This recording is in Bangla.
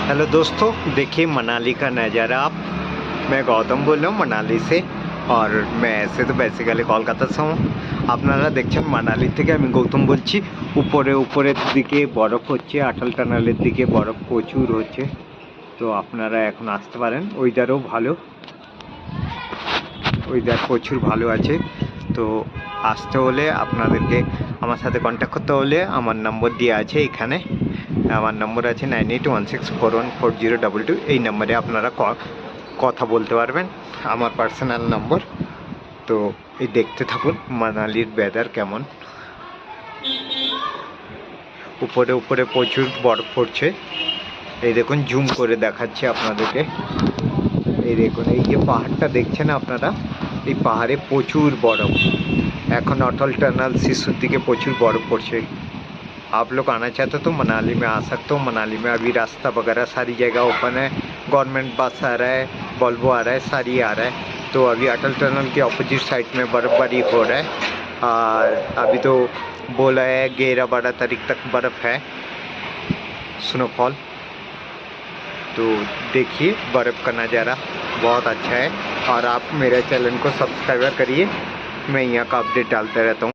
हेलो दोस्तों, देखिए मनाली का नज़ारा आप। मैं गौतम बोल रहा हूँ मनाली से। और मैं ऐसे तो बेसिकली कलकाता से हूँ। আপনারা দেখছেন মানালি থেকে আমি গৌতম বলছি। উপরের দিকে বরফ হচ্ছে, আটাল টানেলের দিকে বরফ প্রচুর হচ্ছে। তো আপনারা এখন আসতে পারেন। ওয়েদারও ভালো, ওয়েদার প্রচুর ভালো আছে। তো আসতে হলে আপনাদেরকে আমার সাথে কন্ট্যাক্ট করতে হলে আমার নম্বর দেওয়া আছে এখানে। আমার নম্বর আছে 9816414022। এই নম্বরে আপনারা কথা বলতে পারবেন, আমার পার্সোনাল নম্বর। তো এই দেখতে থাকুন মানালির ওয়েদার কেমন। উপরে প্রচুর বরফ পড়ছে। এই দেখুন, জুম করে দেখাচ্ছি আপনাদেরকে। এই দেখুন, এই যে পাহাড়টা দেখছেন আপনারা, এই পাহাড়ে প্রচুর बर्फ। এখন अटल टनल शिशुर दिखे प्रचुर बर्फ पड़ছে। आप लोग आना चाहते तो मनाली में आ सकते हो। मनाली में अभी रास्ता वगैरह सारी जगह ओपन है। गवर्नमेंट बस आ रहा है, वॉल्वो आ रहा है, सारी आ रहा है। तो अभी अटल टनल के अपोजिट साइड में बर्फबारी हो रहा है। और अभी तो बोला है 11-12 तारीख तक बर्फ़ है, स्नोफॉल। तो देखिए बर्फ़ का नज़ारा बहुत अच्छा है। और आप मेरे चैनल को सब्सक्राइब करिए, मैं यहाँ का अपडेट डालता रहता हूँ।